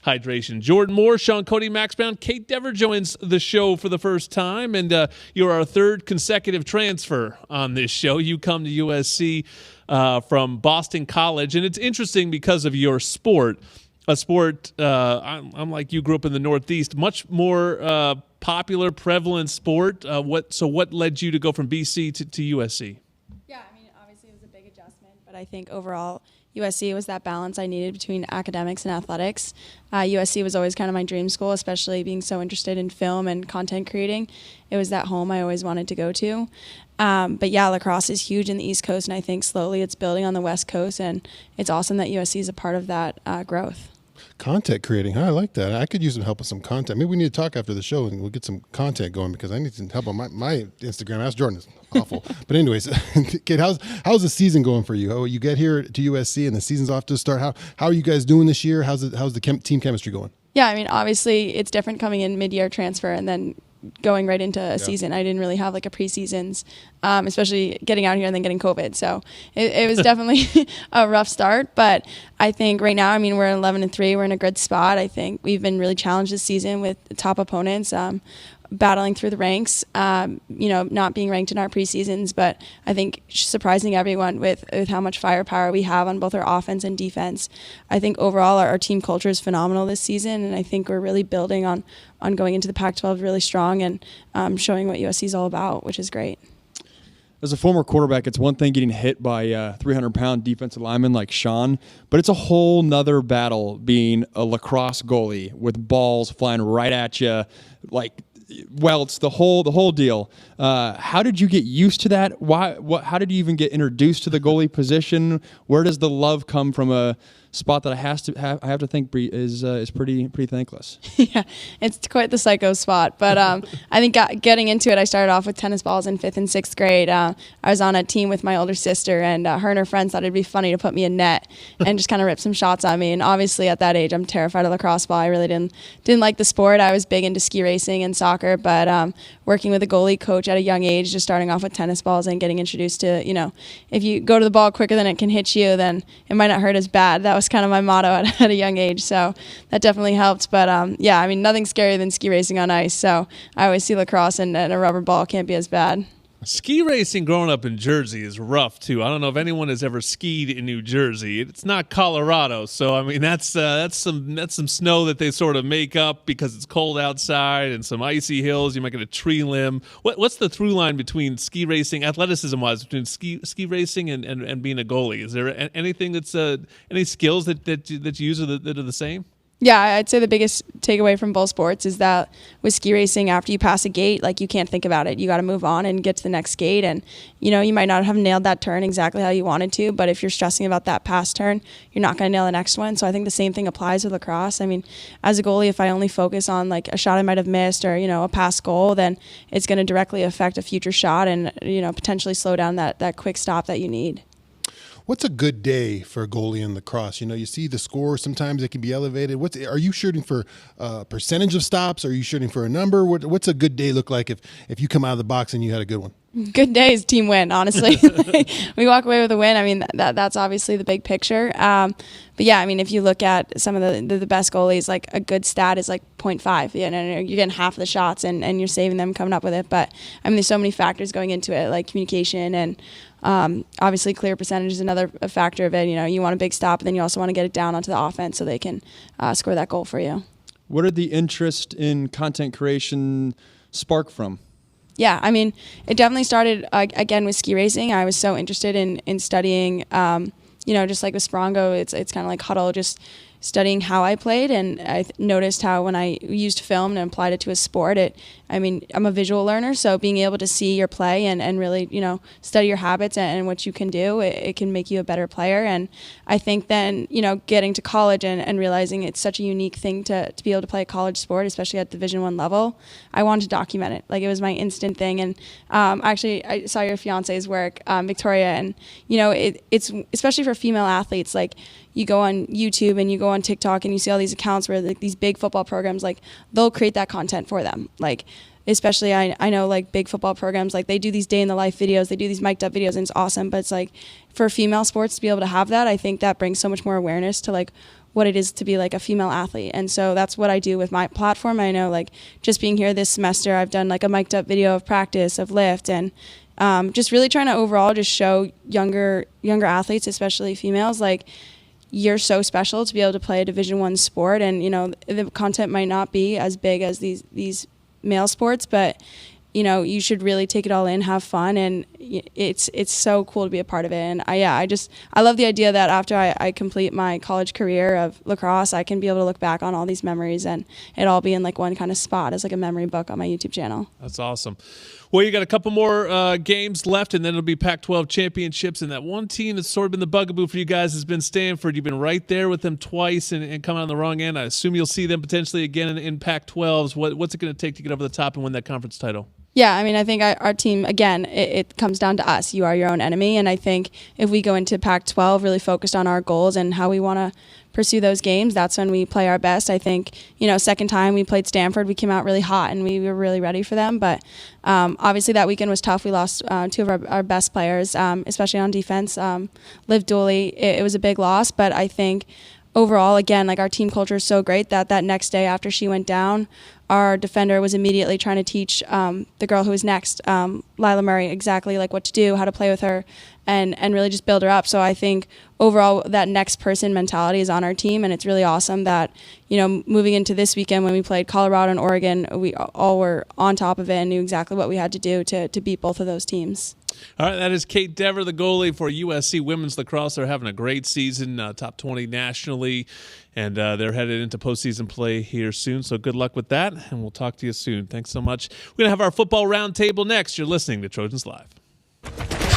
hydration. Jordan Moore, Sean Cody, Max Brown, Kait Devir joins the show for the first time, and you're our third consecutive transfer on this show. You come to USC from Boston College, and it's interesting because of your sport. A sport, I'm like you, grew up in the Northeast, much more popular, prevalent sport. What led you to go from BC to USC? Yeah, I mean, obviously it was a big adjustment, but I think overall USC was that balance I needed between academics and athletics. USC was always kind of my dream school, especially being so interested in film and content creating. It was that home I always wanted to go to. But yeah, lacrosse is huge in the East Coast, and I think slowly it's building on the West Coast, and it's awesome that USC is a part of that growth. Content creating, huh? I like that. I could use some help with some content. Maybe we need to talk after the show and we'll get some content going because I need some help on my Instagram. Ask Jordan. It's awful. But anyways, Kate, how's the season going for you? Oh, you get here to USC and the season's off to start. How are you guys doing this year? How's the team chemistry going? Yeah, I mean, obviously it's different coming in mid-year transfer and then going right into a season. I didn't really have like a preseasons, especially getting out here and then getting COVID. So it was definitely a rough start. But I think right now, I mean, we're 11-3. We're in a good spot. I think we've been really challenged this season with top opponents. Battling through the ranks, not being ranked in our preseasons, but I think surprising everyone with how much firepower we have on both our offense and defense. I think overall our team culture is phenomenal this season, and I think we're really building on going into the Pac-12 really strong and showing what USC is all about, which is great. As a former quarterback, it's one thing getting hit by a 300-pound defensive lineman like Sean, but it's a whole nother battle being a lacrosse goalie with balls flying right at you, it's the whole deal. How did you get used to that? How did you even get introduced to the goalie position? Where does the love come from? A spot that I have to think is pretty thankless. Yeah, it's quite the psycho spot. But I think getting into it, I started off with tennis balls in 5th and 6th grade. I was on a team with my older sister, and her and her friends thought it'd be funny to put me in net and just kind of rip some shots on me. And obviously at that age, I'm terrified of lacrosse ball. I really didn't like the sport. I was big into ski racing and soccer, but working with a goalie coach at a young age, just starting off with tennis balls and getting introduced to, if you go to the ball quicker than it can hit you, then it might not hurt as bad. That was kind of my motto at a young age, so that definitely helped. But I mean, nothing's scarier than ski racing on ice, so I always see lacrosse and a rubber ball can't be as bad. Ski racing growing up in Jersey is rough too. I don't know if anyone has ever skied in New Jersey. It's not Colorado, so I mean that's some snow that they sort of make up because it's cold outside, and some icy hills. You might get a tree limb. What's the through line between ski racing, athleticism-wise, between ski racing and being a goalie? Is there anything that's any skills that you use that are the same? Yeah, I'd say the biggest takeaway from both sports is that with ski racing, after you pass a gate, you can't think about it. You got to move on and get to the next gate. And, you might not have nailed that turn exactly how you wanted to, but if you're stressing about that pass turn, you're not going to nail the next one. So I think the same thing applies with lacrosse. I mean, as a goalie, if I only focus on a shot I might have missed or, a pass goal, then it's going to directly affect a future shot and, potentially slow down that quick stop that you need. What's a good day for a goalie in lacrosse? You see the score. Sometimes it can be elevated. Are you shooting for a percentage of stops? Are you shooting for a number? What's a good day look like if you come out of the box and you had a good one? Good day is team win, honestly. We walk away with a win. I mean, that's obviously the big picture. But yeah, I mean, if you look at some of the best goalies, a good stat is 0.5. You're getting half the shots and you're saving them coming up with it. But I mean, there's so many factors going into it, like communication and obviously clear percentage is another factor of it. You want a big stop, but then you also want to get it down onto the offense so they can score that goal for you. Where did the interest in content creation spark from? Yeah, I mean, it definitely started, again, with ski racing. I was so interested in studying, just like with Sprongo, it's kind of like Huddle, just studying how I played, and I noticed how when I used film and applied it to a sport, I'm a visual learner, so being able to see your play and really, study your habits and what you can do, it can make you a better player. And I think then, getting to college and realizing it's such a unique thing to be able to play a college sport, especially at Division I level, I wanted to document it. It was my instant thing. And actually, I saw your fiance's work, Victoria, and, it's especially for female athletes, you go on YouTube and you go on TikTok and you see all these accounts where like these big football programs, like they'll create that content for them. Like, especially I know like big football programs, like they do these day in the life videos, they do these mic'd up videos, and it's awesome. But it's like for female sports to be able to have that, I think that brings so much more awareness to like what it is to be like a female athlete. And so that's what I do with my platform. I know like just being here this semester, I've done like a mic'd up video of practice, of lift, and just really trying to overall just show younger athletes, especially females, like you're so special to be able to play a Division I sport. And, you know, the content might not be as big as these male sports, but you know, you should really take it all in, have fun, and it's so cool to be a part of it. And I love the idea that after I complete my college career of lacrosse, I can be able to look back on all these memories and it all be in like one kind of spot as like a memory book on my YouTube channel. That's awesome. Well, you got a couple more games left, and then it'll be Pac-12 championships. And that one team that's sort of been the bugaboo for you guys has been Stanford. You've been right there with them twice and coming on the wrong end. I assume you'll see them potentially again in Pac-12s. What's it going to take to get over the top and win that conference title? Yeah, I mean, I think our team, again, it comes down to us. You are your own enemy. And I think if we go into Pac-12 really focused on our goals and how we want to pursue those games, that's when we play our best. I think, you know, second time we played Stanford, we came out really hot and we were really ready for them. But obviously that weekend was tough. We lost two of our best players, especially on defense. Liv Dooley, it was a big loss. But I think overall, again, like our team culture is so great that next day after she went down, our defender was immediately trying to teach the girl who was next, Lila Murray, exactly like what to do, how to play with her, and really just build her up. So I think overall that next person mentality is on our team, and it's really awesome that, you know, moving into this weekend when we played Colorado and Oregon, we all were on top of it and knew exactly what we had to do to beat both of those teams. All right, that is Kait Devir, the goalie for USC Women's Lacrosse. They're having a great season, top 20 nationally, and they're headed into postseason play here soon. So good luck with that, and we'll talk to you soon. Thanks so much. We're going to have our football roundtable next. You're listening to Trojans Live.